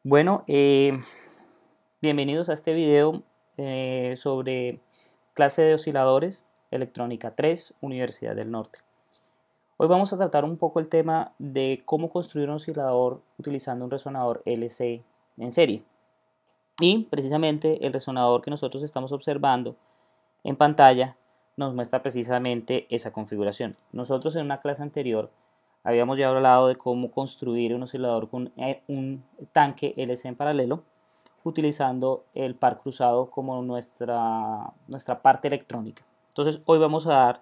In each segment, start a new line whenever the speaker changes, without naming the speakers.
Bueno, bienvenidos a este video sobre clase de osciladores, electrónica 3, Universidad del Norte. Hoy vamos a tratar un poco el tema de cómo construir un oscilador utilizando un resonador LC en serie. Y precisamente el resonador que nosotros estamos observando en pantalla nos muestra precisamente esa configuración. Nosotros en una clase anterior habíamos ya hablado de cómo construir un oscilador con un tanque LC en paralelo utilizando el par cruzado como nuestra parte electrónica. Entonces hoy vamos a dar,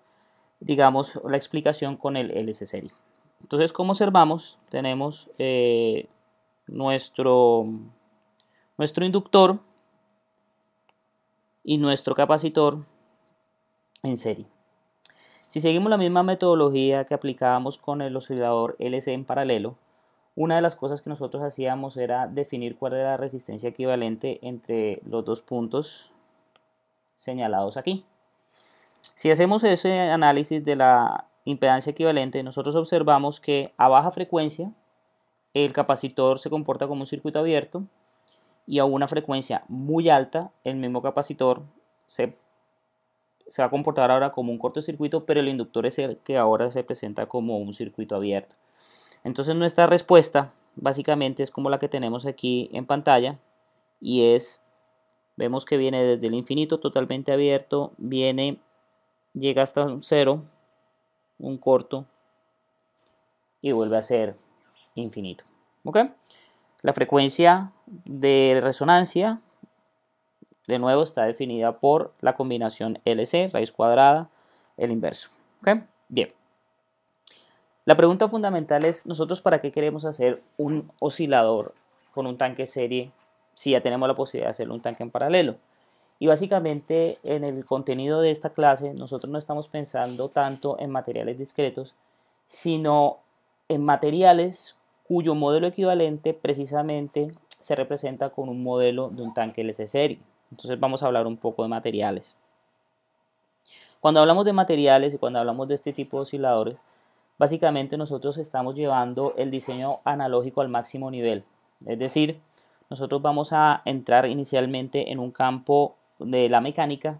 digamos, la explicación con el LC serie. Entonces, como observamos, tenemos nuestro, nuestro inductor y nuestro capacitor en serie. Si seguimos la misma metodología que aplicábamos con el oscilador LC en paralelo, una de las cosas que nosotros hacíamos era definir cuál era la resistencia equivalente entre los dos puntos señalados aquí. Si hacemos ese análisis de la impedancia equivalente, nosotros observamos que a baja frecuencia el capacitor se comporta como un circuito abierto y a una frecuencia muy alta el mismo capacitor se va a comportar ahora como un cortocircuito, pero el inductor es el que ahora se presenta como un circuito abierto. Entonces nuestra respuesta básicamente es como la que tenemos aquí en pantalla y vemos que viene desde el infinito totalmente abierto, llega hasta un cero, un corto y vuelve a ser infinito. ¿Ok? La frecuencia de resonancia de nuevo está definida por la combinación LC, raíz cuadrada, el inverso. ¿Ok? Bien. La pregunta fundamental es, ¿nosotros para qué queremos hacer un oscilador con un tanque serie si ya tenemos la posibilidad de hacer un tanque en paralelo? Y básicamente en el contenido de esta clase nosotros no estamos pensando tanto en materiales discretos, sino en materiales cuyo modelo equivalente precisamente se representa con un modelo de un tanque LC serie. Entonces vamos a hablar un poco de materiales. Cuando hablamos de materiales y cuando hablamos de este tipo de osciladores, básicamente nosotros estamos llevando el diseño analógico al máximo nivel. Es decir, nosotros vamos a entrar inicialmente en un campo de la mecánica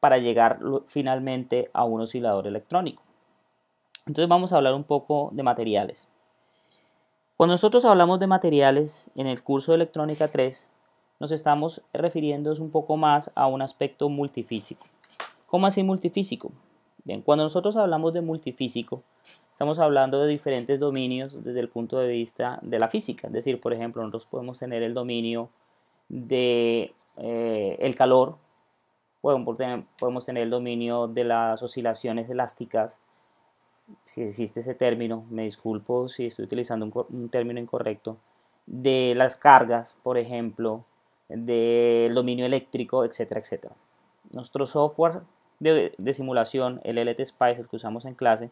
para llegar finalmente a un oscilador electrónico. Entonces vamos a hablar un poco de materiales. Cuando nosotros hablamos de materiales en el curso de electrónica 3, nos estamos refiriendo un poco más a un aspecto multifísico. ¿Cómo así multifísico? Bien, cuando nosotros hablamos de multifísico, estamos hablando de diferentes dominios desde el punto de vista de la física. Es decir, por ejemplo, nosotros podemos tener el dominio de el calor, podemos tener el dominio de las oscilaciones elásticas, si existe ese término, me disculpo si estoy utilizando un término incorrecto, de las cargas, por ejemplo, del dominio eléctrico, etcétera, etcétera. Nuestro software de simulación, el LTSpice, el que usamos en clase,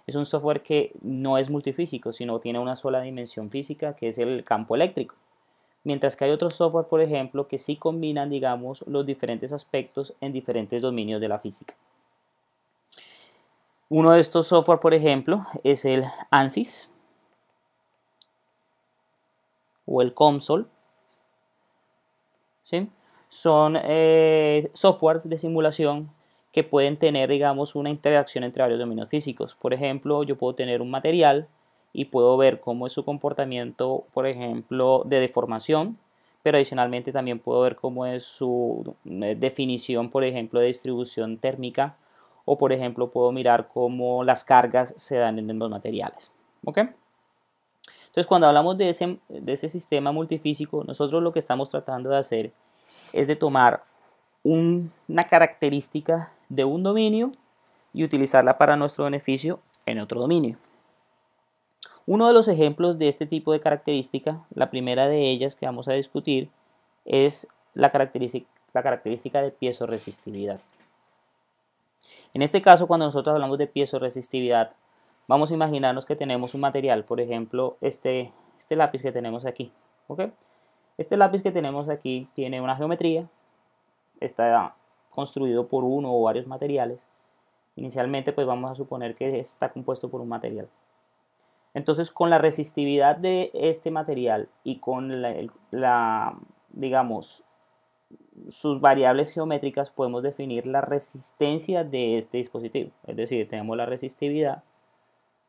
es un software que no es multifísico, sino tiene una sola dimensión física, que es el campo eléctrico. Mientras que hay otros software, por ejemplo, que sí combinan, digamos, los diferentes aspectos en diferentes dominios de la física. Uno de estos software, por ejemplo, es el ANSYS o el COMSOL. ¿Sí? Son software de simulación que pueden tener, digamos, una interacción entre varios dominios físicos. Por ejemplo, yo puedo tener un material y puedo ver cómo es su comportamiento, por ejemplo, de deformación, pero adicionalmente también puedo ver cómo es su definición, por ejemplo, de distribución térmica, o por ejemplo, puedo mirar cómo las cargas se dan en los materiales. ¿Ok? Entonces, cuando hablamos de ese sistema multifísico, nosotros lo que estamos tratando de hacer es de tomar una característica de un dominio y utilizarla para nuestro beneficio en otro dominio. Uno de los ejemplos de este tipo de característica, la primera de ellas que vamos a discutir, es la característica de piezoresistividad. En este caso, cuando nosotros hablamos de piezoresistividad, vamos a imaginarnos que tenemos un material, por ejemplo, este lápiz que tenemos aquí. ¿Okay? Este lápiz que tenemos aquí tiene una geometría, está construido por uno o varios materiales. Inicialmente, pues vamos a suponer que está compuesto por un material. Entonces, con la resistividad de este material y con digamos, sus variables geométricas, podemos definir la resistencia de este dispositivo. Es decir, tenemos la resistividad,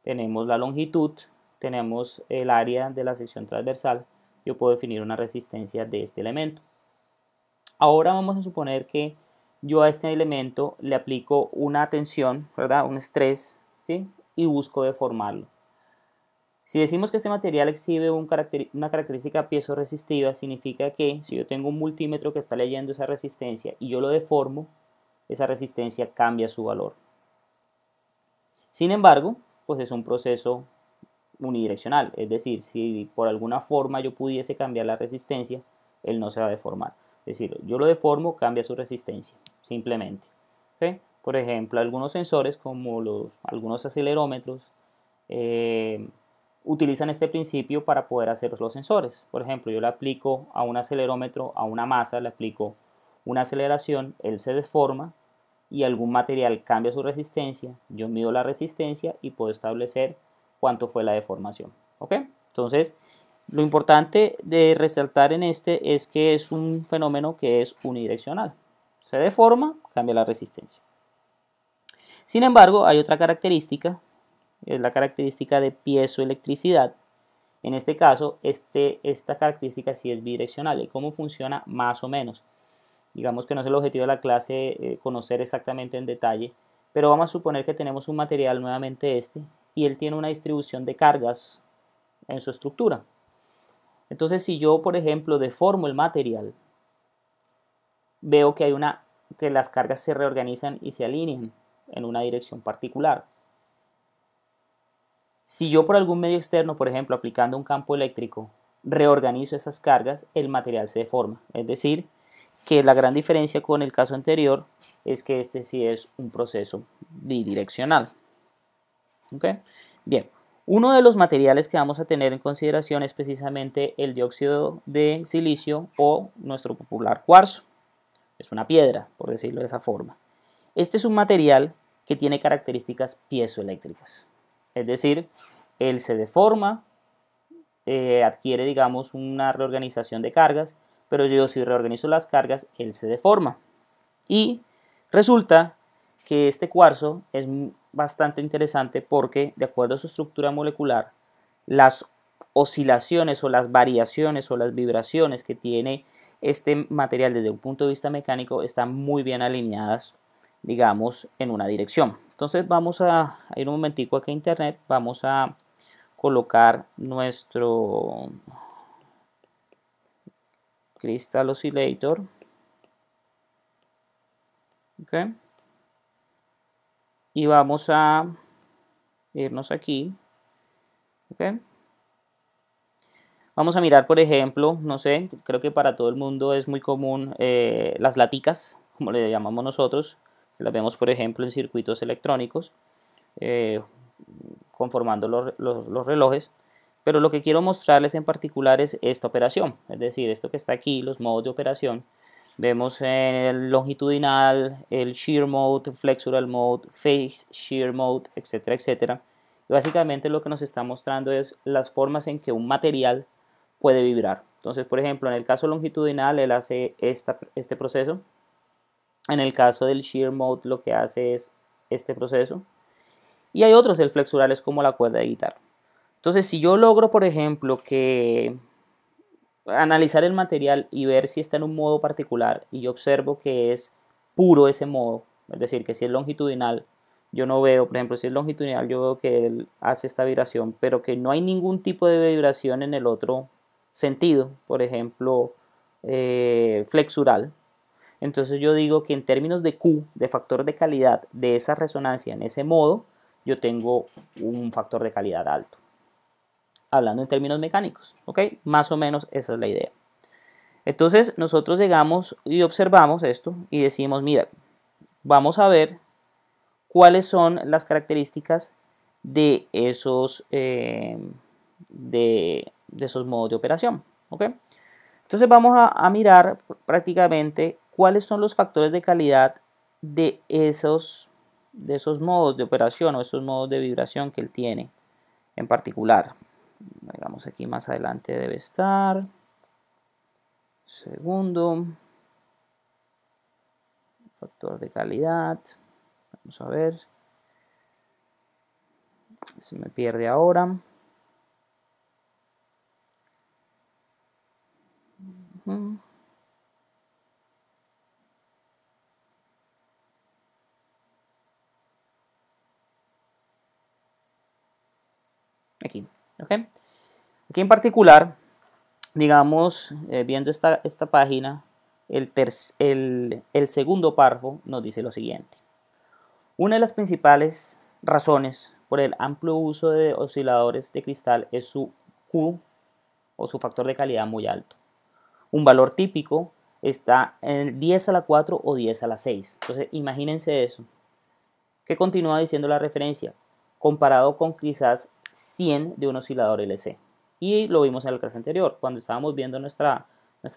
tenemos la longitud, tenemos el área de la sección transversal. Yo puedo definir una resistencia de este elemento. Ahora vamos a suponer que yo a este elemento le aplico una tensión, ¿verdad? Un estrés, ¿sí? Y busco deformarlo. Si decimos que este material exhibe una característica piezoresistiva, significa que si yo tengo un multímetro que está leyendo esa resistencia y yo lo deformo, esa resistencia cambia su valor. Sin embargo, pues es un proceso unidireccional, es decir, si por alguna forma yo pudiese cambiar la resistencia, él no se va a deformar. Es decir, yo lo deformo, cambia su resistencia, simplemente. ¿Okay? Por ejemplo, algunos sensores como algunos acelerómetros utilizan este principio para poder hacer los sensores. Por ejemplo, yo le aplico a un acelerómetro, a una masa, le aplico una aceleración, él se deforma y algún material cambia su resistencia, yo mido la resistencia y puedo establecer cuánto fue la deformación. ¿Ok? Entonces, lo importante de resaltar en este es que es un fenómeno que es unidireccional. Se deforma, cambia la resistencia. Sin embargo, hay otra característica, es la característica de piezoelectricidad. En este caso, esta característica sí es bidireccional. ¿Y cómo funciona? Más o menos. Digamos que no es el objetivo de la clase conocer exactamente en detalle, pero vamos a suponer que tenemos un material, nuevamente este, y él tiene una distribución de cargas en su estructura. Entonces, si yo, por ejemplo, deformo el material, veo que que las cargas se reorganizan y se alinean en una dirección particular. Si yo por algún medio externo, por ejemplo, aplicando un campo eléctrico, reorganizo esas cargas, el material se deforma. Es decir, que la gran diferencia con el caso anterior es que este sí es un proceso bidireccional. ¿Ok? Bien, uno de los materiales que vamos a tener en consideración es precisamente el dióxido de silicio o nuestro popular cuarzo. Es una piedra, por decirlo de esa forma. Este es un material que tiene características piezoeléctricas. Es decir, él se deforma, adquiere, digamos, una reorganización de cargas, pero yo si reorganizo las cargas, él se deforma. Y resulta que este cuarzo es bastante interesante porque, de acuerdo a su estructura molecular, las oscilaciones o las variaciones o las vibraciones que tiene este material desde un punto de vista mecánico están muy bien alineadas, digamos, en una dirección. Entonces vamos a ir un momentico aquí a internet, vamos a colocar nuestro Crystal Oscillator. Okay. Y vamos a irnos aquí. Okay. Vamos a mirar, por ejemplo, no sé, creo que para todo el mundo es muy común las laticas, como le llamamos nosotros, que las vemos, por ejemplo, en circuitos electrónicos, conformando los relojes. Pero lo que quiero mostrarles en particular es esta operación, es decir, esto que está aquí, los modos de operación. Vemos el longitudinal, el shear mode, flexural mode, phase shear mode, etcétera, etcétera. Y básicamente lo que nos está mostrando es las formas en que un material puede vibrar. Entonces, por ejemplo, en el caso longitudinal, él hace este proceso. En el caso del shear mode, lo que hace es este proceso. Y hay otros, el flexural es como la cuerda de guitarra. Entonces, si yo logro, por ejemplo, analizar el material y ver si está en un modo particular y yo observo que es puro ese modo, es decir, que si es longitudinal, yo no veo, por ejemplo, si es longitudinal, yo veo que él hace esta vibración, pero que no hay ningún tipo de vibración en el otro sentido, por ejemplo, flexural. Entonces yo digo que en términos de Q, de factor de calidad de esa resonancia en ese modo, yo tengo un factor de calidad alto. Hablando en términos mecánicos, ¿ok? Más o menos esa es la idea. Entonces nosotros llegamos y observamos esto y decimos, mira, vamos a ver cuáles son las características de esos modos de operación, ¿ok? Entonces vamos a mirar prácticamente cuáles son los factores de calidad de esos modos de operación o esos modos de vibración que él tiene en particular. Digamos aquí más adelante debe estar. Segundo. Factor de calidad. Vamos a ver. Se me pierde ahora. Aquí, ¿ok? Aquí en particular, digamos, viendo esta página, el segundo párrafo nos dice lo siguiente. Una de las principales razones por el amplio uso de osciladores de cristal es su Q o su factor de calidad muy alto. Un valor típico está en el 10 a la 4 o 10 a la 6. Entonces, imagínense eso. ¿Qué continúa diciendo la referencia? Comparado con quizás 100 de un oscilador LC. Y lo vimos en la clase anterior, cuando estábamos viendo nuestra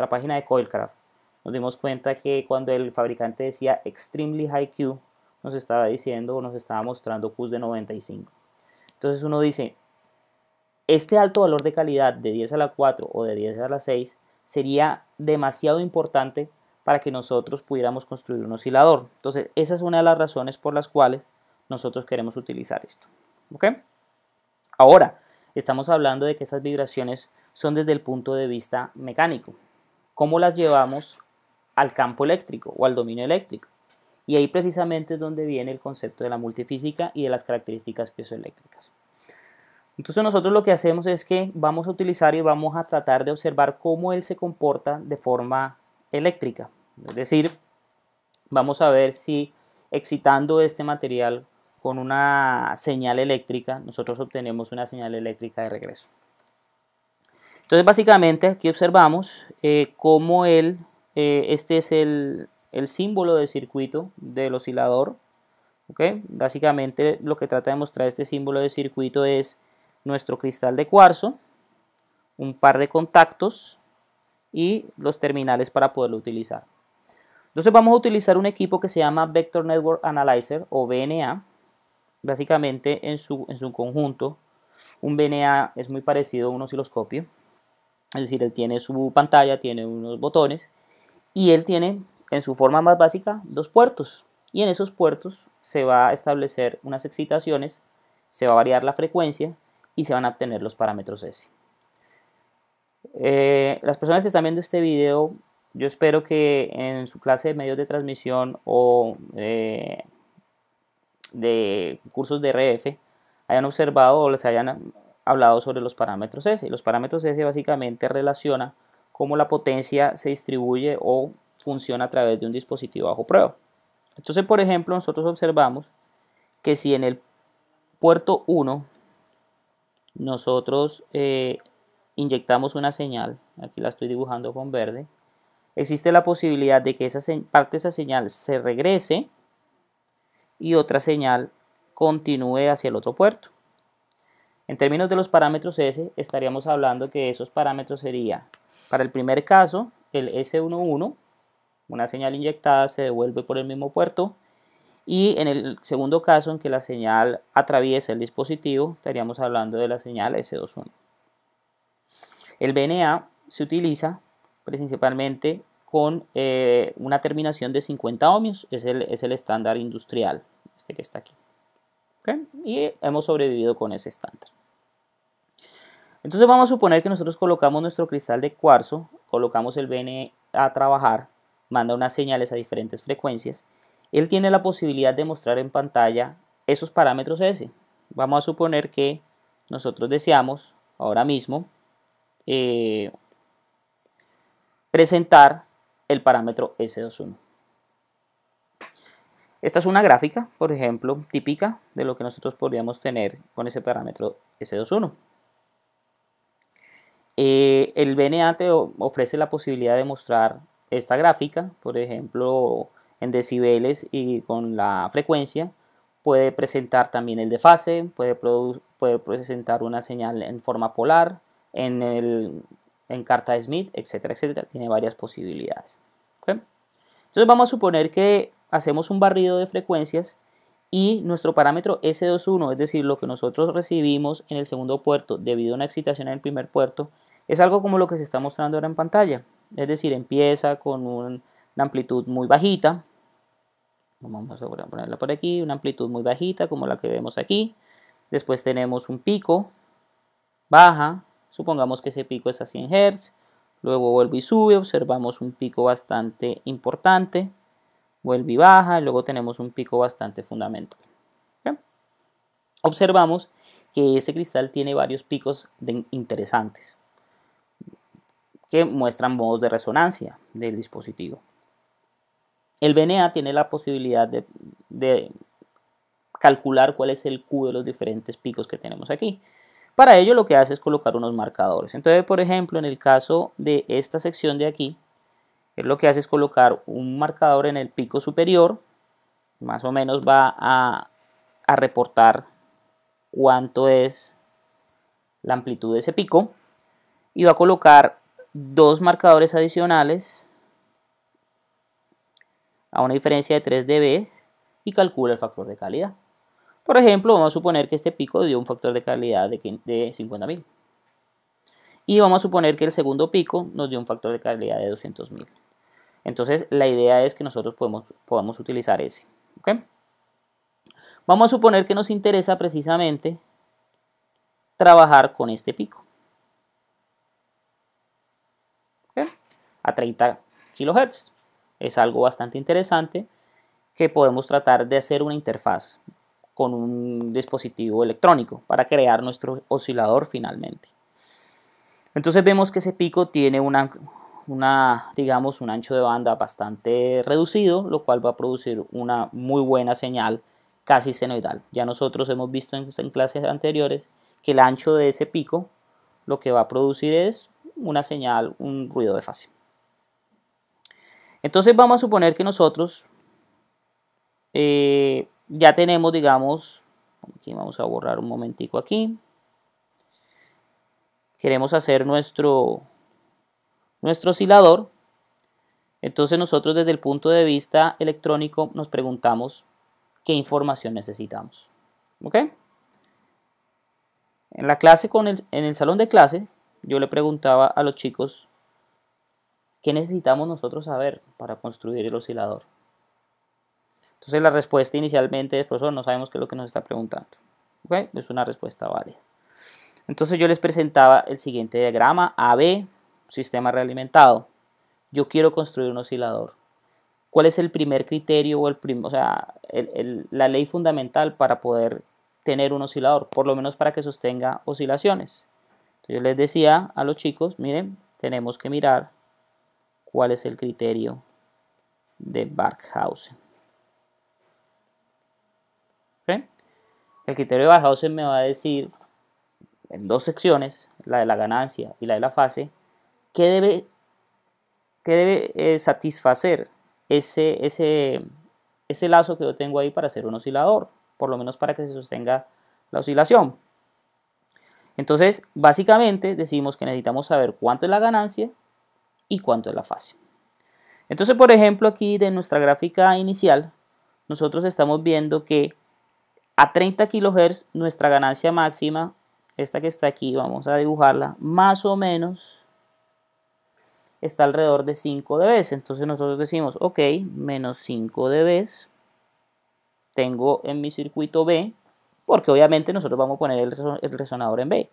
página de Coilcraft. Nos dimos cuenta que cuando el fabricante decía Extremely High Q, nos estaba diciendo o nos estaba mostrando Qs de 95. Entonces uno dice, este alto valor de calidad de 10 a la 4 o de 10 a la 6 sería demasiado importante para que nosotros pudiéramos construir un oscilador. Entonces esa es una de las razones por las cuales nosotros queremos utilizar esto. ¿Ok? Ahora, estamos hablando de que esas vibraciones son desde el punto de vista mecánico. ¿Cómo las llevamos al campo eléctrico o al dominio eléctrico? Y ahí precisamente es donde viene el concepto de la multifísica y de las características piezoeléctricas. Entonces nosotros lo que hacemos es que vamos a utilizar y vamos a tratar de observar cómo él se comporta de forma eléctrica. Es decir, vamos a ver si excitando este material con una señal eléctrica, nosotros obtenemos una señal eléctrica de regreso. Entonces básicamente aquí observamos cómo este es el símbolo de circuito del oscilador. ¿Okay? Básicamente lo que trata de mostrar este símbolo de circuito es nuestro cristal de cuarzo, un par de contactos y los terminales para poderlo utilizar. Entonces vamos a utilizar un equipo que se llama Vector Network Analyzer o VNA. Básicamente en su conjunto, un VNA es muy parecido a un osciloscopio. Es decir, él tiene su pantalla, tiene unos botones y él tiene en su forma más básica 2 puertos. Y en esos puertos se va a establecer unas excitaciones, se va a variar la frecuencia y se van a obtener los parámetros S. Las personas que están viendo este video, yo espero que en su clase de medios de transmisión o de cursos de RF hayan observado o les hayan hablado sobre los parámetros S. Los parámetros S básicamente relacionan cómo la potencia se distribuye o funciona a través de un dispositivo bajo prueba. Entonces, por ejemplo, nosotros observamos que si en el puerto 1 nosotros inyectamos una señal, aquí la estoy dibujando con verde, existe la posibilidad de que parte de esa señal se regrese y otra señal continúe hacia el otro puerto. En términos de los parámetros S, estaríamos hablando que esos parámetros serían, para el primer caso, el S11, una señal inyectada se devuelve por el mismo puerto, y en el segundo caso en que la señal atraviesa el dispositivo, estaríamos hablando de la señal S21. El VNA se utiliza principalmente con una terminación de 50 ohmios, es el estándar industrial, este que está aquí. ¿Okay? Y hemos sobrevivido con ese estándar. Entonces vamos a suponer que nosotros colocamos nuestro cristal de cuarzo, colocamos el VNA a trabajar, manda unas señales a diferentes frecuencias. Él tiene la posibilidad de mostrar en pantalla esos parámetros S. Vamos a suponer que nosotros deseamos ahora mismo presentar el parámetro S21. Esta es una gráfica, por ejemplo, típica de lo que nosotros podríamos tener con ese parámetro S21. El VNA te ofrece la posibilidad de mostrar esta gráfica, por ejemplo, en decibeles y con la frecuencia. Puede presentar también el desfase, puede presentar una señal en forma polar, en carta de Smith, etcétera, etcétera. Tiene varias posibilidades. ¿Okay? Entonces vamos a suponer que hacemos un barrido de frecuencias y nuestro parámetro S21, es decir, lo que nosotros recibimos en el segundo puerto debido a una excitación en el primer puerto, es algo como lo que se está mostrando ahora en pantalla. Es decir, empieza con una amplitud muy bajita. Vamos a ponerla por aquí, una amplitud muy bajita como la que vemos aquí. Después tenemos un pico, baja, supongamos que ese pico es a 100 Hz. Luego vuelve y sube, observamos un pico bastante importante. Vuelve y baja, y luego tenemos un pico bastante fundamental. ¿Okay? Observamos que ese cristal tiene varios picos interesantes que muestran modos de resonancia del dispositivo. El VNA tiene la posibilidad de calcular cuál es el Q de los diferentes picos que tenemos aquí. Para ello lo que hace es colocar unos marcadores. Entonces, por ejemplo, en el caso de esta sección de aquí, lo que hace es colocar un marcador en el pico superior, más o menos va a reportar cuánto es la amplitud de ese pico, y va a colocar dos marcadores adicionales a una diferencia de 3 dB y calcula el factor de calidad. Por ejemplo, vamos a suponer que este pico dio un factor de calidad de 50.000 y vamos a suponer que el segundo pico nos dio un factor de calidad de 200.000. Entonces la idea es que nosotros podamos utilizar ese. ¿Okay? Vamos a suponer que nos interesa precisamente trabajar con este pico. ¿Okay? A 30 kHz. Es algo bastante interesante que podemos tratar de hacer una interfaz con un dispositivo electrónico para crear nuestro oscilador finalmente. Entonces vemos que ese pico tiene digamos, un ancho de banda bastante reducido, lo cual va a producir una muy buena señal casi senoidal. Ya nosotros hemos visto en clases anteriores que el ancho de ese pico lo que va a producir es una señal, un ruido de fase. Entonces vamos a suponer que nosotros ya tenemos, digamos, aquí vamos a borrar un momentico aquí. Queremos hacer nuestro oscilador. Entonces nosotros desde el punto de vista electrónico nos preguntamos qué información necesitamos. ¿Ok? En la clase, en el salón de clase, yo le preguntaba a los chicos qué necesitamos nosotros saber para construir el oscilador. Entonces la respuesta inicialmente es: profesor, no sabemos qué es lo que nos está preguntando. ¿Ok? Es una respuesta válida. Entonces yo les presentaba el siguiente diagrama: AB, sistema realimentado. Yo quiero construir un oscilador. ¿Cuál es el primer criterio o la ley fundamental para poder tener un oscilador? Por lo menos para que sostenga oscilaciones. Entonces yo les decía a los chicos: miren, tenemos que mirar cuál es el criterio de Barkhausen. ¿Okay? El criterio de Barkhausen me va a decir en dos secciones, la de la ganancia y la de la fase, qué debe satisfacer ese lazo que yo tengo ahí para hacer un oscilador, por lo menos para que se sostenga la oscilación. Entonces, básicamente decimos que necesitamos saber cuánto es la ganancia y cuánto es la fase. Entonces, por ejemplo, aquí de nuestra gráfica inicial, nosotros estamos viendo que a 30 kHz nuestra ganancia máxima, esta que está aquí, vamos a dibujarla, más o menos está alrededor de 5 dB. Entonces nosotros decimos, ok, menos 5 dB tengo en mi circuito B, porque obviamente nosotros vamos a poner el resonador en B.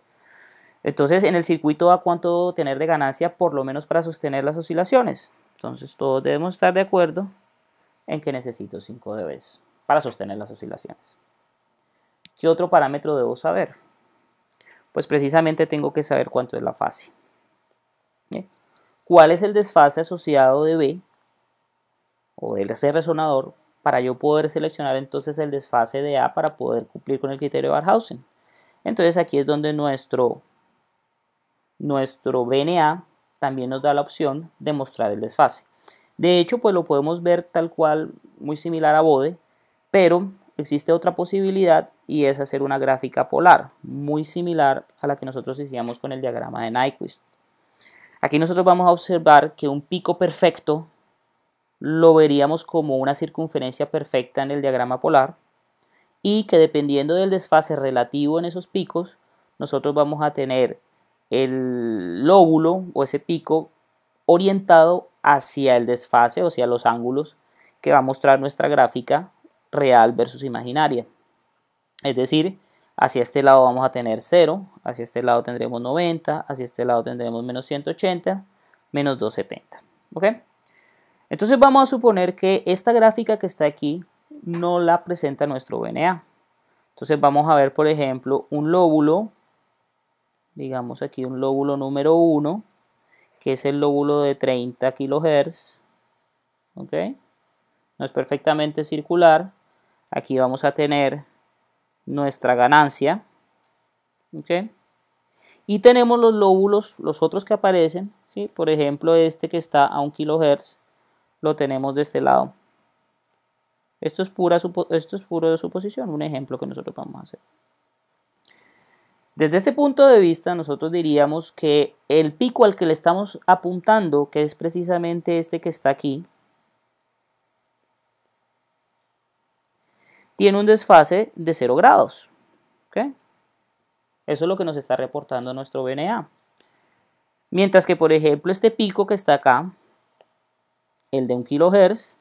Entonces en el circuito A, ¿cuánto debo tener de ganancia por lo menos para sostener las oscilaciones? Entonces todos debemos estar de acuerdo en que necesito 5 dB para sostener las oscilaciones. ¿Qué otro parámetro debo saber? Pues precisamente tengo que saber cuánto es la fase. ¿Bien? ¿Cuál es el desfase asociado de B o de ese resonador para yo poder seleccionar entonces el desfase de A para poder cumplir con el criterio de Barkhausen? Entonces aquí es donde nuestro VNA también nos da la opción de mostrar el desfase. De hecho, pues lo podemos ver tal cual, muy similar a Bode, pero existe otra posibilidad y es hacer una gráfica polar, muy similar a la que nosotros hicimos con el diagrama de Nyquist. Aquí nosotros vamos a observar que un pico perfecto lo veríamos como una circunferencia perfecta en el diagrama polar, y que dependiendo del desfase relativo en esos picos, nosotros vamos a tener el lóbulo o ese pico orientado hacia el desfase o hacia los ángulos que va a mostrar nuestra gráfica real versus imaginaria. Es decir, hacia este lado vamos a tener 0, hacia este lado tendremos 90, hacia este lado tendremos menos 180, menos 270. ¿Ok? Entonces vamos a suponer que esta gráfica que está aquí no la presenta nuestro VNA. Entonces vamos a ver, por ejemplo, un lóbulo, digamos aquí un lóbulo número 1, que es el lóbulo de 30 kHz. ¿Ok? No es perfectamente circular. Aquí vamos a tener nuestra ganancia. ¿Ok? Y tenemos los lóbulos, los otros que aparecen, ¿sí? Por ejemplo, este que está a 1 kHz, lo tenemos de este lado. Esto es puro de suposición, un ejemplo que nosotros vamos a hacer. Desde este punto de vista, nosotros diríamos que el pico al que le estamos apuntando, que es precisamente este que está aquí, tiene un desfase de 0 grados. ¿Okay? Eso es lo que nos está reportando nuestro VNA. Mientras que, por ejemplo, este pico que está acá, el de 1 kHz,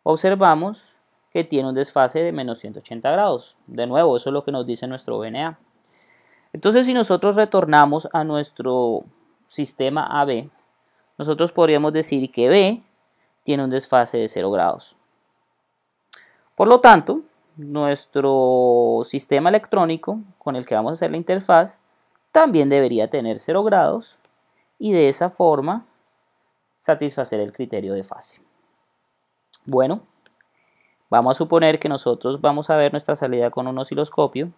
observamos que tiene un desfase de menos 180 grados. De nuevo, eso es lo que nos dice nuestro VNA. Entonces, si nosotros retornamos a nuestro sistema AB, nosotros podríamos decir que B tiene un desfase de 0 grados. Por lo tanto, nuestro sistema electrónico con el que vamos a hacer la interfaz también debería tener 0 grados y de esa forma satisfacer el criterio de fase. Bueno, vamos a suponer que nosotros vamos a ver nuestra salida con un osciloscopio,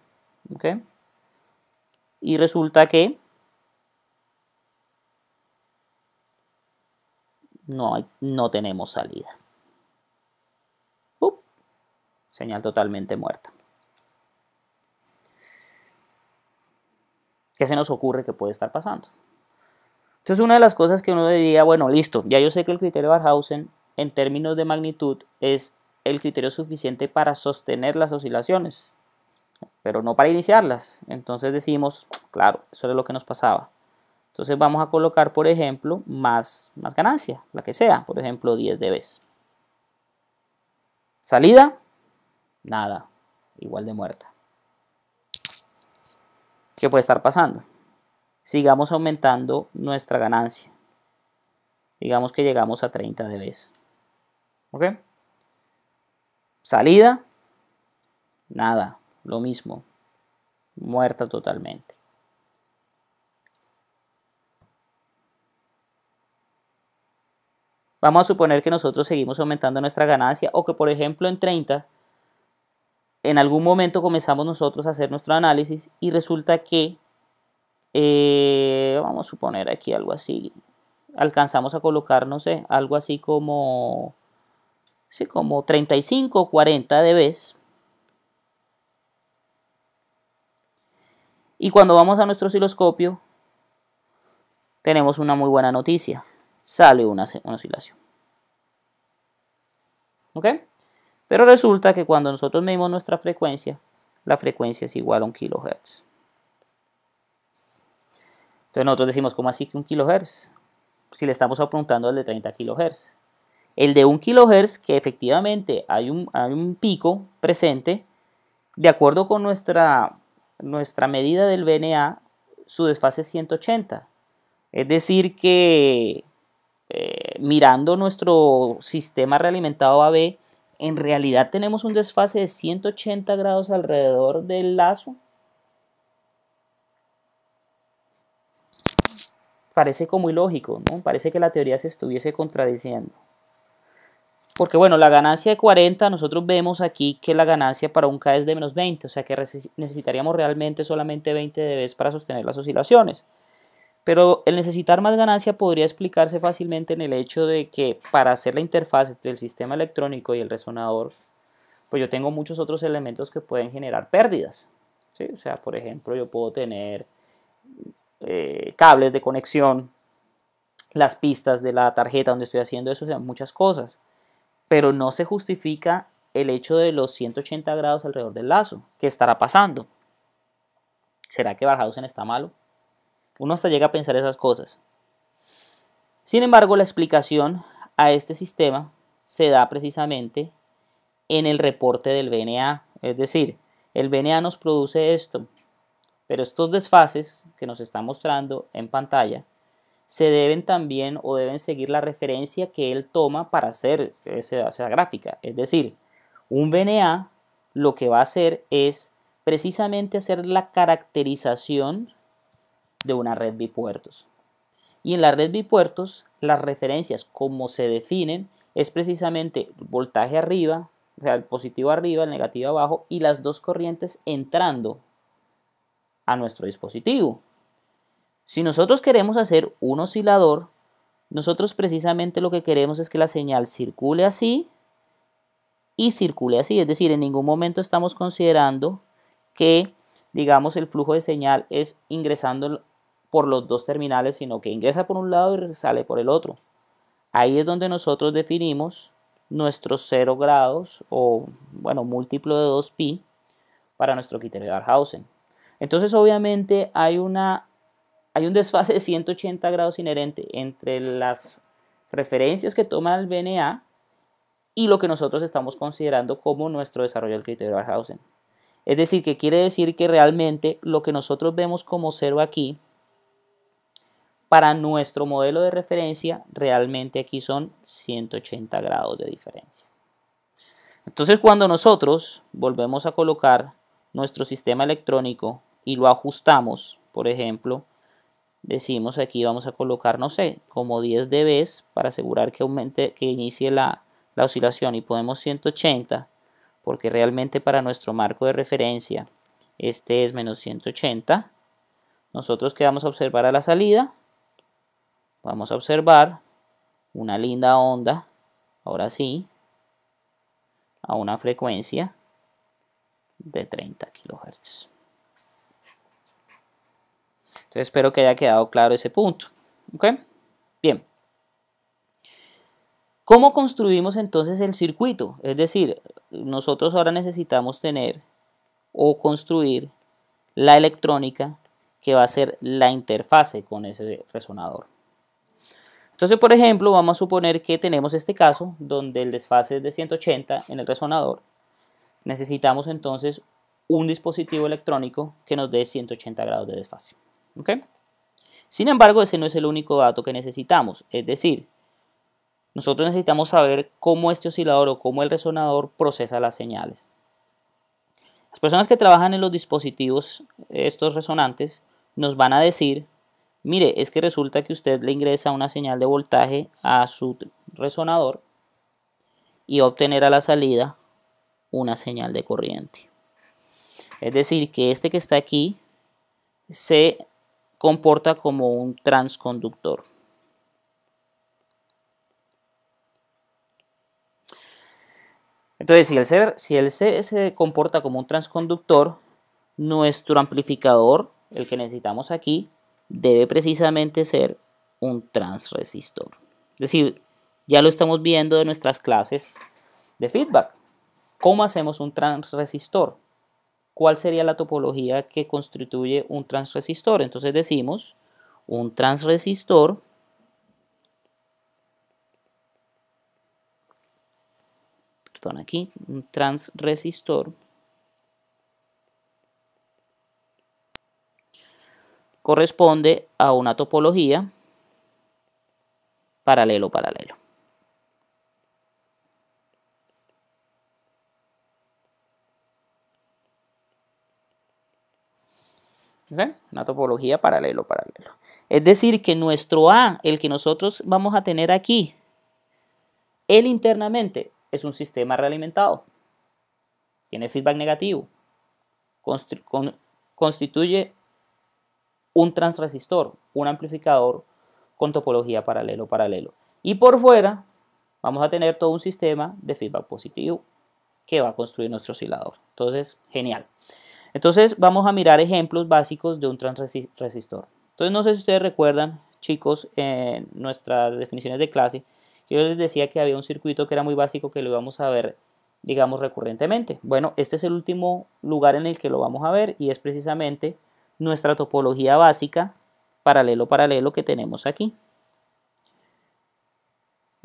¿ok? Y resulta que no tenemos salida. Señal totalmente muerta. ¿Qué se nos ocurre que puede estar pasando? Entonces, una de las cosas que uno diría, bueno, listo, ya yo sé que el criterio de Barkhausen en términos de magnitud es el criterio suficiente para sostener las oscilaciones, pero no para iniciarlas. Entonces decimos, claro, eso es lo que nos pasaba. Entonces vamos a colocar, por ejemplo, más ganancia, la que sea, por ejemplo, 10 dB. Salida, nada, igual de muerta. ¿Qué puede estar pasando? Sigamos aumentando nuestra ganancia. Digamos que llegamos a 30 dB. ¿Ok? Salida, nada, lo mismo, muerta totalmente. Vamos a suponer que nosotros seguimos aumentando nuestra ganancia o que, por ejemplo, en 30, en algún momento comenzamos nosotros a hacer nuestro análisis y resulta que, vamos a suponer aquí algo así, alcanzamos a colocar, no sé, algo así como, sí, como 35 o 40 dB. Y cuando vamos a nuestro osciloscopio, tenemos una muy buena noticia. Sale una oscilación. ¿Ok? Pero resulta que cuando nosotros medimos nuestra frecuencia, la frecuencia es igual a 1 kHz. Entonces nosotros decimos, ¿cómo así que 1 kHz? Si le estamos apuntando al de 30 kHz. El de 1 kHz, que efectivamente hay un pico presente, de acuerdo con nuestra medida del VNA, su desfase es 180. Es decir que mirando nuestro sistema realimentado AB, en realidad tenemos un desfase de 180 grados alrededor del lazo. Parece como ilógico, ¿no? Parece que la teoría se estuviese contradiciendo. Porque bueno, la ganancia de 40, nosotros vemos aquí que la ganancia para un K es de menos 20, o sea que necesitaríamos realmente solamente 20 dB para sostener las oscilaciones. Pero el necesitar más ganancia podría explicarse fácilmente en el hecho de que para hacer la interfaz entre el sistema electrónico y el resonador, pues yo tengo muchos otros elementos que pueden generar pérdidas, ¿sí? O sea, por ejemplo, yo puedo tener cables de conexión, las pistas de la tarjeta donde estoy haciendo eso, o sea, muchas cosas. Pero no se justifica el hecho de los 180 grados alrededor del lazo. ¿Qué estará pasando? ¿Será que Barkhausen está malo? Uno hasta llega a pensar esas cosas. Sin embargo, la explicación a este sistema se da precisamente en el reporte del VNA. Es decir, el VNA nos produce esto, pero estos desfases que nos está mostrando en pantalla se deben también o deben seguir la referencia que él toma para hacer esa gráfica. Es decir, un VNA lo que va a hacer es precisamente hacer la caracterización de una red bipuertos. Y en la red bipuertos, las referencias como se definen es precisamente el voltaje arriba, o sea, el positivo arriba, el negativo abajo y las dos corrientes entrando a nuestro dispositivo. Si nosotros queremos hacer un oscilador, nosotros precisamente lo que queremos es que la señal circule así y circule así. Es decir, en ningún momento estamos considerando que, digamos, el flujo de señal es ingresando por los dos terminales, sino que ingresa por un lado y sale por el otro. Ahí es donde nosotros definimos nuestros 0 grados o, bueno, múltiplo de 2pi para nuestro criterio de Barkhausen. Entonces, obviamente, hay un desfase de 180 grados inherente entre las referencias que toma el VNA y lo que nosotros estamos considerando como nuestro desarrollo del criterio de Barkhausen. Es decir, que quiere decir que realmente lo que nosotros vemos como 0 aquí, para nuestro modelo de referencia, realmente aquí son 180 grados de diferencia. Entonces, cuando nosotros volvemos a colocar nuestro sistema electrónico y lo ajustamos, por ejemplo, decimos aquí vamos a colocar, no sé, como 10 dB para asegurar que inicie la oscilación y ponemos 180, porque realmente para nuestro marco de referencia este es menos 180. Nosotros ¿qué vamos a observar a la salida? Vamos a observar una linda onda, ahora sí, a una frecuencia de 30 kHz. Entonces espero que haya quedado claro ese punto. ¿Ok? Bien. ¿Cómo construimos entonces el circuito? Es decir, nosotros ahora necesitamos tener o construir la electrónica que va a ser la interfase con ese resonador. Entonces, por ejemplo, vamos a suponer que tenemos este caso donde el desfase es de 180 en el resonador. Necesitamos entonces un dispositivo electrónico que nos dé 180 grados de desfase. ¿Okay? Sin embargo, ese no es el único dato que necesitamos. Es decir, nosotros necesitamos saber cómo este oscilador o cómo el resonador procesa las señales. Las personas que trabajan en los dispositivos, estos resonantes, nos van a decir: mire, es que resulta que usted le ingresa una señal de voltaje a su resonador y va a obtener a la salida una señal de corriente. Es decir, que este que está aquí se comporta como un transconductor. Entonces, si él se comporta como un transconductor, nuestro amplificador, el que necesitamos aquí, debe precisamente ser un transresistor. Es decir, ya lo estamos viendo en nuestras clases de feedback. ¿Cómo hacemos un transresistor? ¿Cuál sería la topología que constituye un transresistor? Entonces decimos, un transresistor un transresistor corresponde a una topología paralelo-paralelo. ¿Okay? Una topología paralelo-paralelo. Es decir, que nuestro A, el que nosotros vamos a tener aquí, él internamente es un sistema realimentado. Tiene feedback negativo. Constituye un transresistor, un amplificador con topología paralelo-paralelo. Y por fuera vamos a tener todo un sistema de feedback positivo que va a construir nuestro oscilador. Entonces, genial. Entonces, vamos a mirar ejemplos básicos de un transresistor. Entonces, no sé si ustedes recuerdan, chicos, en nuestras definiciones de clase, yo les decía que había un circuito que era muy básico que lo íbamos a ver digamos, recurrentemente. Bueno, este es el último lugar en el que lo vamos a ver y es precisamente nuestra topología básica paralelo que tenemos aquí.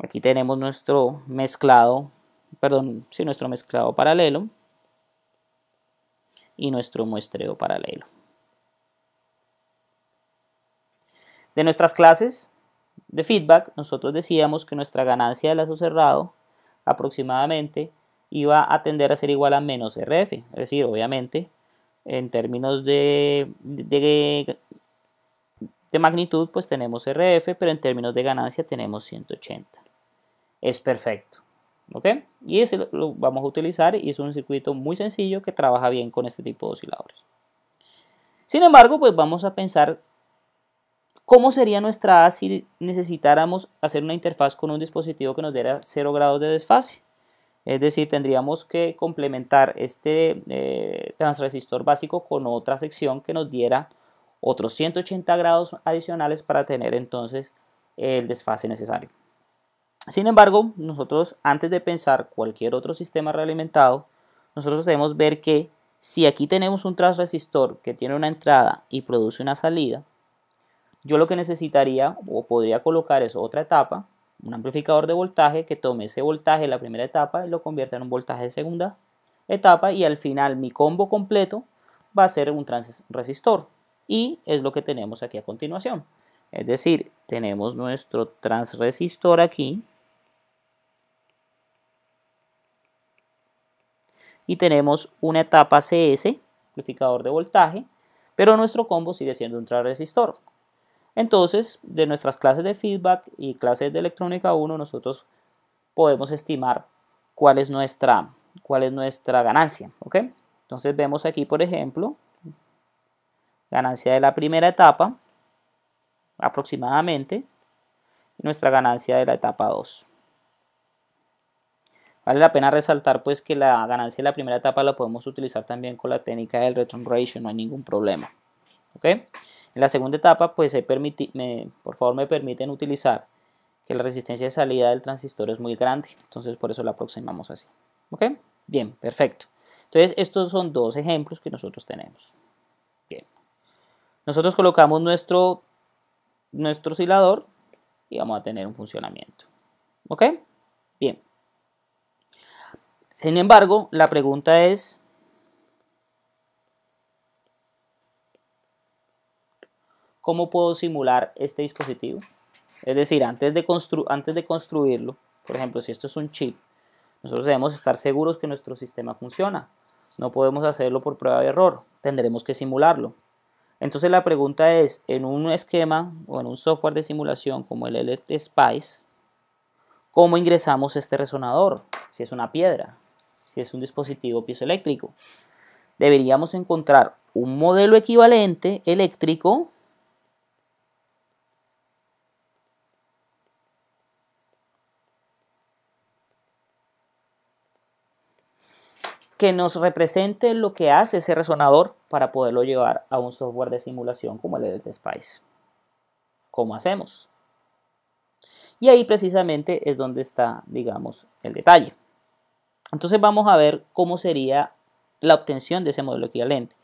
Aquí tenemos nuestro mezclado, nuestro mezclado paralelo y nuestro muestreo paralelo. De nuestras clases de feedback, nosotros decíamos que nuestra ganancia de lazo cerrado aproximadamente iba a tender a ser igual a menos RF, es decir, obviamente, en términos de magnitud, pues tenemos RF, pero en términos de ganancia tenemos 180. Es perfecto, ¿ok? Y ese lo vamos a utilizar y es un circuito muy sencillo que trabaja bien con este tipo de osciladores. Sin embargo, pues vamos a pensar cómo sería nuestra A si necesitáramos hacer una interfaz con un dispositivo que nos diera 0 grados de desfase. Es decir, tendríamos que complementar este transresistor básico con otra sección que nos diera otros 180 grados adicionales para tener entonces el desfase necesario. Sin embargo, nosotros antes de pensar cualquier otro sistema realimentado, nosotros debemos ver que si aquí tenemos un transresistor que tiene una entrada y produce una salida, yo lo que necesitaría o podría colocar es otra etapa, un amplificador de voltaje que tome ese voltaje de la primera etapa y lo convierta en un voltaje de segunda etapa y al final mi combo completo va a ser un transresistor y es lo que tenemos aquí a continuación. Es decir, tenemos nuestro transresistor aquí y tenemos una etapa CS, amplificador de voltaje, pero nuestro combo sigue siendo un transresistor. Entonces, de nuestras clases de feedback y clases de electrónica 1, nosotros podemos estimar cuál es nuestra ganancia, ¿ok? Entonces vemos aquí, por ejemplo, ganancia de la primera etapa, aproximadamente, y nuestra ganancia de la etapa 2. Vale la pena resaltar pues que la ganancia de la primera etapa la podemos utilizar también con la técnica del return ratio, no hay ningún problema, ¿ok? En la segunda etapa, pues por favor me permiten utilizar que la resistencia de salida del transistor es muy grande, entonces por eso la aproximamos así. ¿Ok? Bien, perfecto. Entonces estos son dos ejemplos que nosotros tenemos. Bien. Nosotros colocamos nuestro oscilador y vamos a tener un funcionamiento. ¿Ok? Bien. Sin embargo, la pregunta es, ¿cómo puedo simular este dispositivo? Es decir, antes de construirlo, por ejemplo, si esto es un chip, nosotros debemos estar seguros que nuestro sistema funciona. No podemos hacerlo por prueba de error, tendremos que simularlo. Entonces la pregunta es, en un esquema o en un software de simulación como el LTSpice, ¿cómo ingresamos este resonador? Si es una piedra, si es un dispositivo piezoeléctrico. Deberíamos encontrar un modelo equivalente eléctrico que nos represente lo que hace ese resonador para poderlo llevar a un software de simulación como el LTSpice. ¿Cómo hacemos? Y ahí precisamente es donde está, digamos, el detalle. Entonces vamos a ver cómo sería la obtención de ese modelo equivalente.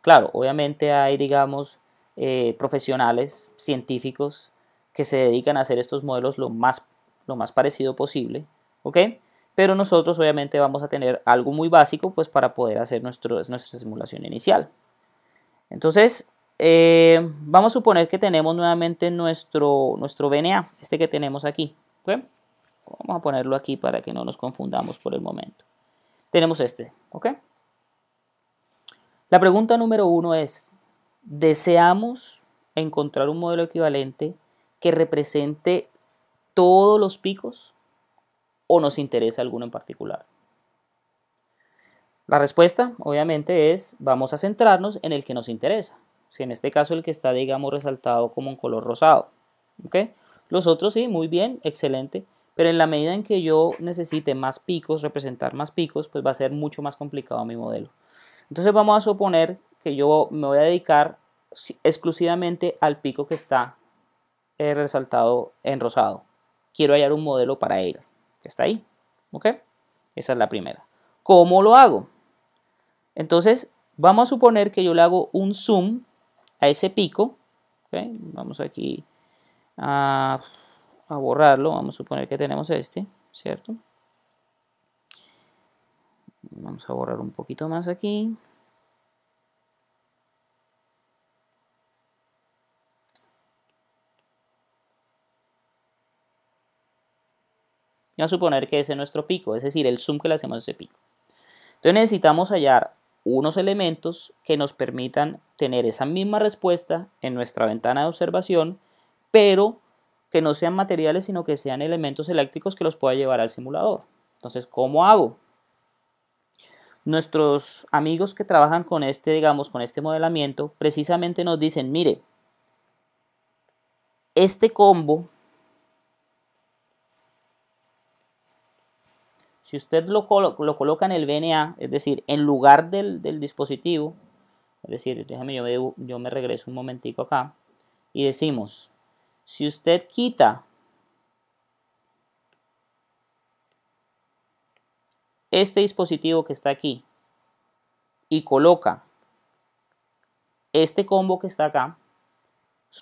Claro, obviamente hay, digamos, profesionales científicos que se dedican a hacer estos modelos lo más parecido posible, ¿ok? Pero nosotros obviamente vamos a tener algo muy básico pues para poder hacer nuestra simulación inicial. Entonces, vamos a suponer que tenemos nuevamente nuestro VNA, este que tenemos aquí, ¿ok? Vamos a ponerlo aquí para que no nos confundamos por el momento. Tenemos este, ¿ok? La pregunta número 1 es, ¿deseamos encontrar un modelo equivalente que represente todos los picos o nos interesa alguno en particular? La respuesta, obviamente, es vamos a centrarnos en el que nos interesa. Si en este caso el que está, digamos, resaltado como un color rosado. ¿Ok? Los otros sí, muy bien, excelente. Pero en la medida en que yo necesite más picos, representar más picos, pues va a ser mucho más complicado mi modelo. Entonces vamos a suponer que yo me voy a dedicar exclusivamente al pico que está resaltado en rosado. Quiero hallar un modelo para él, que está ahí. ¿Ok? Esa es la primera. ¿Cómo lo hago? Entonces, vamos a suponer que yo le hago un zoom a ese pico. ¿Okay? Vamos aquí a borrarlo. Vamos a suponer que tenemos este, ¿cierto? Vamos a borrar un poquito más aquí. Vamos a suponer que ese es nuestro pico, es decir, el zoom que le hacemos a ese pico. Entonces necesitamos hallar unos elementos que nos permitan tener esa misma respuesta en nuestra ventana de observación, pero que no sean materiales, sino que sean elementos eléctricos que los pueda llevar al simulador. Entonces, ¿cómo hago? Nuestros amigos que trabajan con este, digamos, con este modelamiento, precisamente nos dicen, mire, este combo, si usted lo coloca en el VNA, es decir, en lugar del dispositivo, es decir, déjame yo me regreso un momentico acá, y decimos, si usted quita este dispositivo que está aquí y coloca este combo que está acá,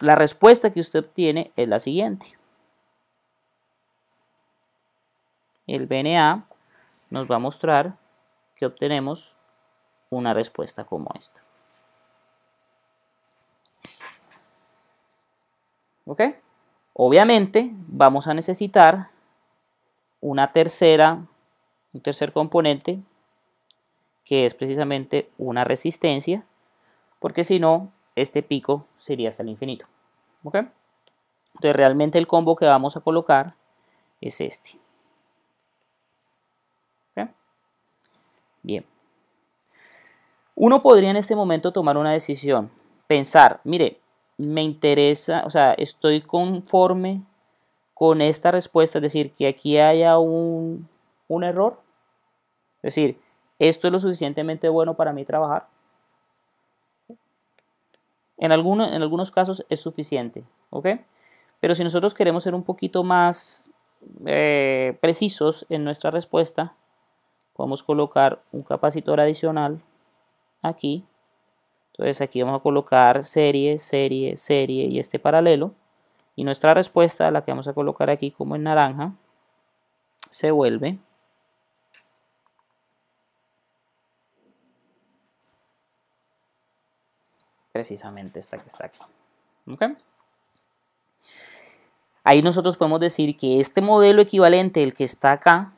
la respuesta que usted obtiene es la siguiente. El VNA nos va a mostrar que obtenemos una respuesta como esta. ¿Ok? Obviamente vamos a necesitar un tercer componente que es precisamente una resistencia, porque si no, este pico sería hasta el infinito. ¿Ok? Entonces realmente el combo que vamos a colocar es este. ¿Ok? Bien. Uno podría en este momento tomar una decisión, pensar, mire, me interesa, o sea, estoy conforme con esta respuesta, es decir, que aquí haya un error, es decir, esto es lo suficientemente bueno para mí trabajar. En algunos casos es suficiente, ¿ok? Pero si nosotros queremos ser un poquito más precisos en nuestra respuesta, podemos colocar un capacitor adicional aquí. Entonces aquí vamos a colocar serie, serie, serie y este paralelo. Y nuestra respuesta, la que vamos a colocar aquí como en naranja, se vuelve precisamente esta que está aquí. ¿Okay? Ahí nosotros podemos decir que este modelo equivalente, el que está acá,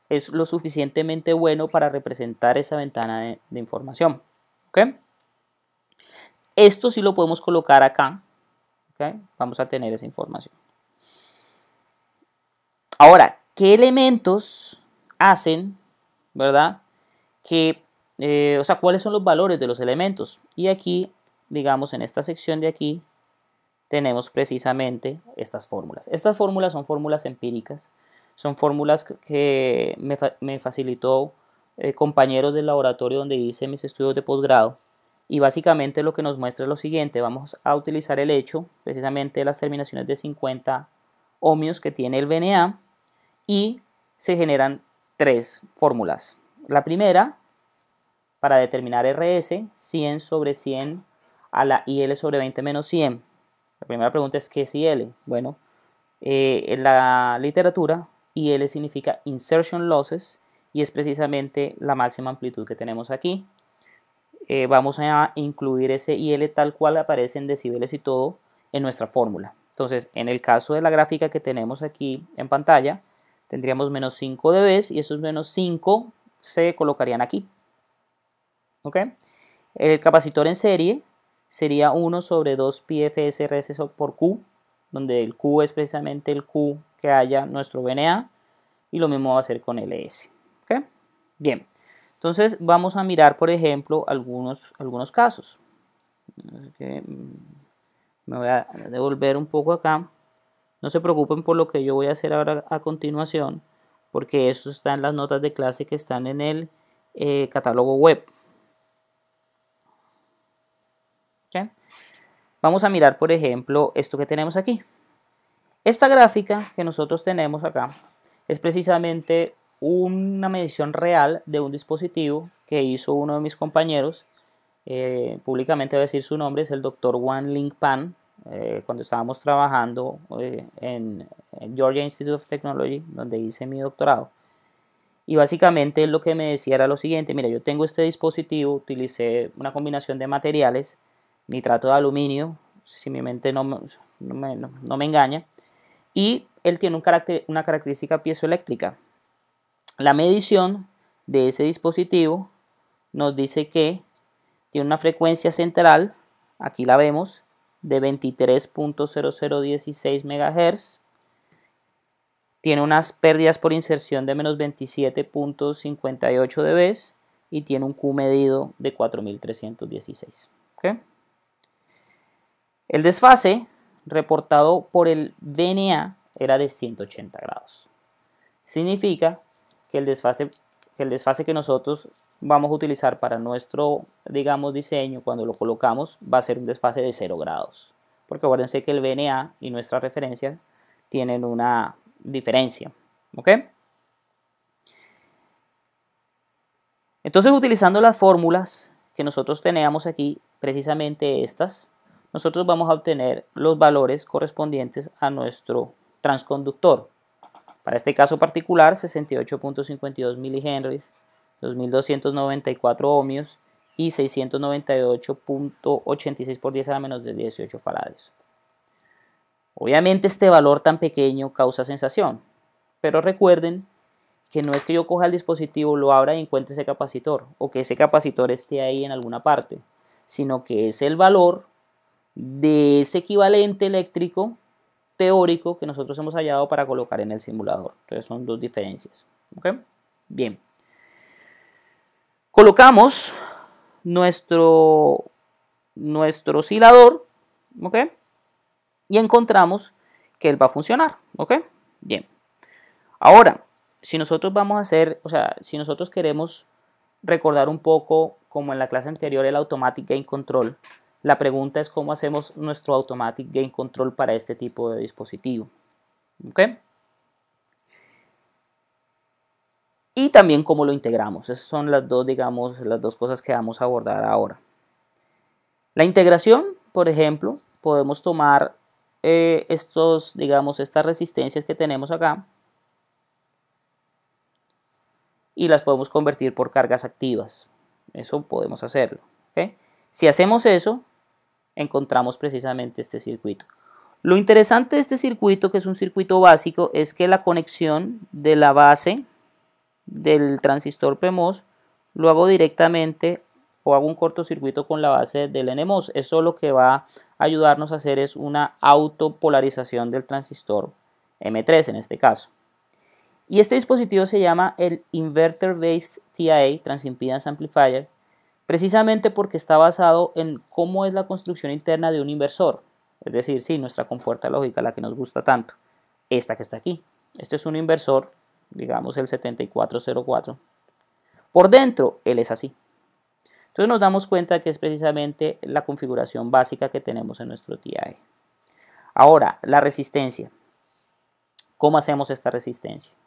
es lo suficientemente bueno para representar esa ventana de información. ¿Okay? Esto sí lo podemos colocar acá. ¿Okay? Vamos a tener esa información. Ahora, ¿qué elementos hacen, verdad? O sea, ¿cuáles son los valores de los elementos? Y aquí, digamos, en esta sección de aquí, tenemos precisamente estas fórmulas. Estas fórmulas son fórmulas empíricas, son fórmulas que me facilitó compañeros del laboratorio donde hice mis estudios de posgrado. Y básicamente lo que nos muestra es lo siguiente: vamos a utilizar el hecho precisamente de las terminaciones de 50 ohmios que tiene el VNA y se generan tres fórmulas. La primera, para determinar RS, 100 sobre 100 a la IL sobre 20 menos 100. La primera pregunta es ¿qué es IL? Bueno, en la literatura IL significa Insertion Losses y es precisamente la máxima amplitud que tenemos aquí. Vamos a incluir ese IL tal cual aparece en decibeles y todo en nuestra fórmula. Entonces, en el caso de la gráfica que tenemos aquí en pantalla, tendríamos menos 5 dB y esos menos 5 se colocarían aquí. ¿Ok? El capacitor en serie sería 1 sobre 2 pi FSRS por Q, donde el Q es precisamente el Q que haya nuestro VNA, y lo mismo va a ser con LS. ¿Ok? Bien, entonces vamos a mirar, por ejemplo, algunos casos. Me voy a devolver un poco acá. No se preocupen por lo que yo voy a hacer ahora a continuación, porque esto está en las notas de clase que están en el catálogo web. ¿Okay? Vamos a mirar, por ejemplo, esto que tenemos aquí. Esta gráfica que nosotros tenemos acá es precisamente una medición real de un dispositivo que hizo uno de mis compañeros. Públicamente voy a decir su nombre, es el doctor Wan Ling Pan, cuando estábamos trabajando en Georgia Institute of Technology, donde hice mi doctorado. Y básicamente lo que me decía era lo siguiente: mira, yo tengo este dispositivo, utilicé una combinación de materiales, nitrato de aluminio, si mi mente no me engaña, y él tiene una característica piezoeléctrica. La medición de ese dispositivo nos dice que tiene una frecuencia central, aquí la vemos, de 23.0016 MHz. Tiene unas pérdidas por inserción de menos 27.58 dB y tiene un Q medido de 4316. ¿Okay? El desfase reportado por el VNA era de 180 grados. Significa que el desfase que nosotros vamos a utilizar para nuestro, digamos, diseño, cuando lo colocamos, va a ser un desfase de 0 grados. Porque acuérdense que el VNA y nuestra referencia tienen una diferencia. ¿Ok? Entonces, utilizando las fórmulas que nosotros teníamos aquí, precisamente estas, nosotros vamos a obtener los valores correspondientes a nuestro transconductor. Para este caso particular, 68.52 milihenries, 2294 ohmios y 698.86 por 10 a la menos de 18 faradios. Obviamente este valor tan pequeño causa sensación, pero recuerden que no es que yo coja el dispositivo, lo abra y encuentre ese capacitor, o que ese capacitor esté ahí en alguna parte, sino que es el valor de ese equivalente eléctrico teórico que nosotros hemos hallado para colocar en el simulador. Entonces son dos diferencias. ¿Okay? Bien. Colocamos nuestro oscilador, ¿ok? Y encontramos que él va a funcionar, ¿ok? Bien. Ahora, si nosotros vamos a hacer, si nosotros queremos recordar un poco, como en la clase anterior, el Automatic Gain Control, la pregunta es cómo hacemos nuestro Automatic Gain Control para este tipo de dispositivo, ¿ok? Y también cómo lo integramos. Esas son las dos, digamos, las dos cosas que vamos a abordar ahora. La integración, por ejemplo, podemos tomar estas resistencias que tenemos acá y las podemos convertir por cargas activas. Eso podemos hacerlo. ¿Okay? Si hacemos eso, encontramos precisamente este circuito. Lo interesante de este circuito, que es un circuito básico, es que la conexión de la base del transistor PMOS lo hago directamente, o hago un cortocircuito con la base del NMOS. Eso lo que va a ayudarnos a hacer es una autopolarización del transistor M3 en este caso. Y este dispositivo se llama el Inverter Based TIA, Transimpedance Amplifier, precisamente porque está basado en cómo es la construcción interna de un inversor. Es decir, sí, nuestra compuerta lógica, la que nos gusta tanto, esta que está aquí. Este es un inversor, digamos el 7404. Por dentro, él es así. Entonces nos damos cuenta que es precisamente la configuración básica que tenemos en nuestro TIA. Ahora, la resistencia. ¿Cómo hacemos esta resistencia?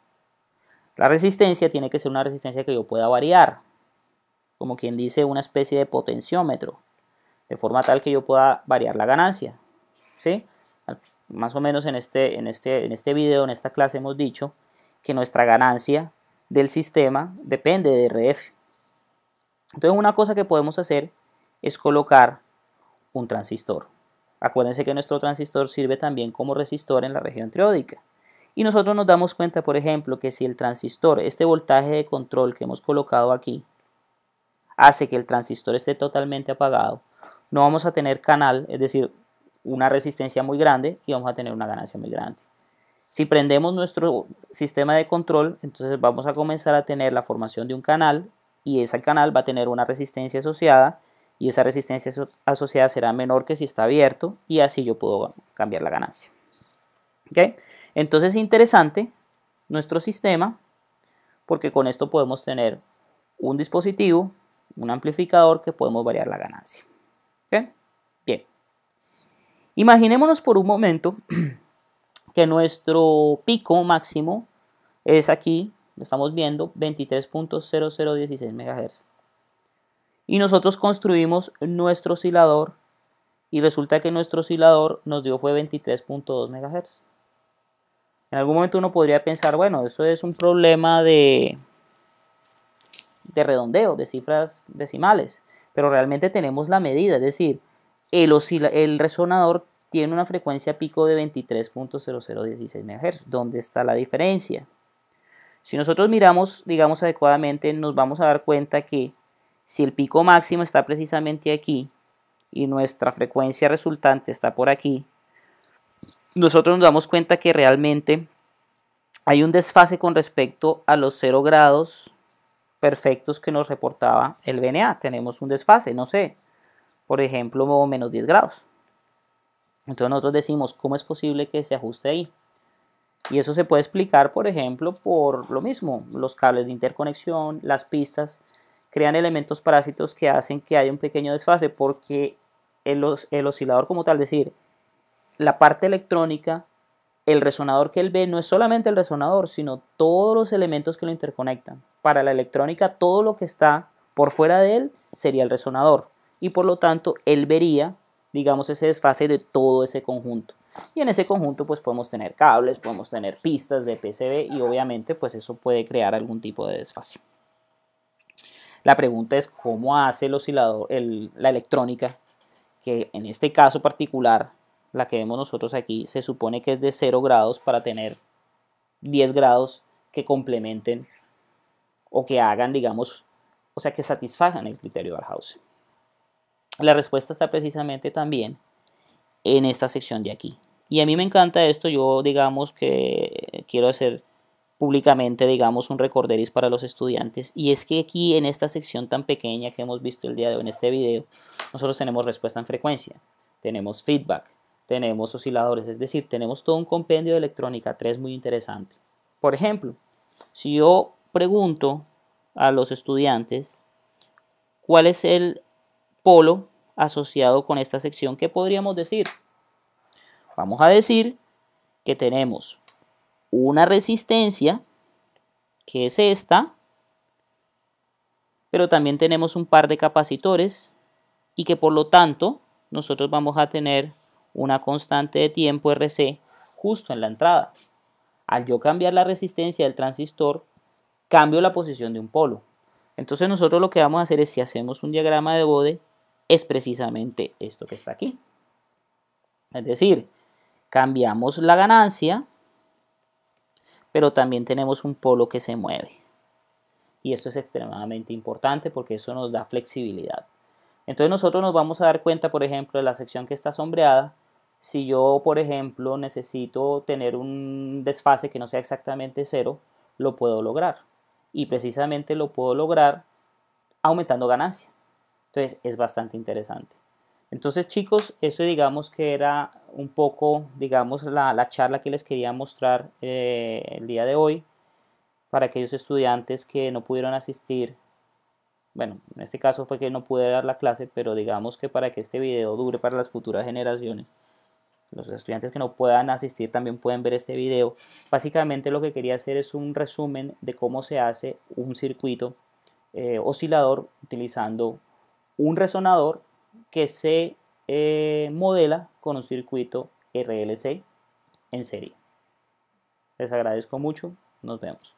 La resistencia tiene que ser una resistencia que yo pueda variar, como quien dice, una especie de potenciómetro, de forma tal que yo pueda variar la ganancia. ¿Sí? Más o menos en este video, en esta clase, hemos dicho que nuestra ganancia del sistema depende de RF. Entonces una cosa que podemos hacer es colocar un transistor. Acuérdense que nuestro transistor sirve también como resistor en la región triódica. Y nosotros nos damos cuenta, por ejemplo, que si el transistor, este voltaje de control que hemos colocado aquí, hace que el transistor esté totalmente apagado, no vamos a tener canal, es decir, una resistencia muy grande, y vamos a tener una ganancia muy grande. Si prendemos nuestro sistema de control, entonces vamos a comenzar a tener la formación de un canal, y ese canal va a tener una resistencia asociada, y esa resistencia asociada será menor que si está abierto, y así yo puedo cambiar la ganancia. ¿Okay? Entonces es interesante nuestro sistema, porque con esto podemos tener un dispositivo, un amplificador, que podemos variar la ganancia. ¿Okay? Bien. Imaginémonos por un momento que nuestro pico máximo es aquí estamos viendo 23.0016 MHz. Y nosotros construimos nuestro oscilador y resulta que nuestro oscilador nos dio fue 23.2 MHz. En algún momento uno podría pensar, bueno, eso es un problema de redondeo, de cifras decimales, pero realmente tenemos la medida, es decir, el resonador tiene una frecuencia pico de 23.0016 MHz. ¿Dónde está la diferencia? Si nosotros miramos, digamos, adecuadamente, nos vamos a dar cuenta que si el pico máximo está precisamente aquí y nuestra frecuencia resultante está por aquí, nosotros nos damos cuenta que realmente hay un desfase con respecto a los 0 grados perfectos que nos reportaba el VNA. Tenemos un desfase, no sé, por ejemplo, menos 10 grados. Entonces nosotros decimos, ¿cómo es posible que se ajuste ahí? Y eso se puede explicar, por ejemplo, por lo mismo, los cables de interconexión, las pistas, crean elementos parásitos que hacen que haya un pequeño desfase, porque el oscilador como tal, es decir, la parte electrónica, el resonador que él ve no es solamente el resonador, sino todos los elementos que lo interconectan. Para la electrónica, todo lo que está por fuera de él sería el resonador, y por lo tanto, él vería, digamos, ese desfase de todo ese conjunto. Y en ese conjunto pues podemos tener cables, podemos tener pistas de PCB y obviamente pues eso puede crear algún tipo de desfase. La pregunta es cómo hace el oscilador, la electrónica, que en este caso particular, la que vemos nosotros aquí, se supone que es de 0 grados para tener 10 grados que complementen o que hagan, digamos, o sea, que satisfagan el criterio de Barkhausen. La respuesta está precisamente también en esta sección de aquí. Y a mí me encanta esto, yo digamos que quiero hacer públicamente, digamos, un recorderis para los estudiantes, y es que aquí en esta sección tan pequeña que hemos visto el día de hoy en este video, nosotros tenemos respuesta en frecuencia, tenemos feedback, tenemos osciladores, es decir, tenemos todo un compendio de electrónica 3 muy interesante. Por ejemplo, si yo pregunto a los estudiantes cuál es el polo asociado con esta sección, ¿qué podríamos decir? Vamos a decir que tenemos una resistencia, que es esta, pero también tenemos un par de capacitores y que por lo tanto nosotros vamos a tener una constante de tiempo RC justo en la entrada. Al yo cambiar la resistencia del transistor, cambio la posición de un polo. Entonces nosotros lo que vamos a hacer es, si hacemos un diagrama de Bode, es precisamente esto que está aquí. Es decir, cambiamos la ganancia, pero también tenemos un polo que se mueve. Y esto es extremadamente importante porque eso nos da flexibilidad. Entonces nosotros nos vamos a dar cuenta, por ejemplo, de la sección que está sombreada. Si yo, por ejemplo, necesito tener un desfase que no sea exactamente 0, lo puedo lograr. Y precisamente lo puedo lograr aumentando ganancia. Entonces es bastante interesante. Entonces, chicos, eso digamos que era un poco, digamos, la charla que les quería mostrar el día de hoy para aquellos estudiantes que no pudieron asistir. Bueno, en este caso fue que no pude dar la clase, pero digamos que para que este video dure para las futuras generaciones, los estudiantes que no puedan asistir también pueden ver este video. Básicamente lo que quería hacer es un resumen de cómo se hace un circuito oscilador utilizando un resonador que se modela con un circuito RLC en serie. Les agradezco mucho, nos vemos.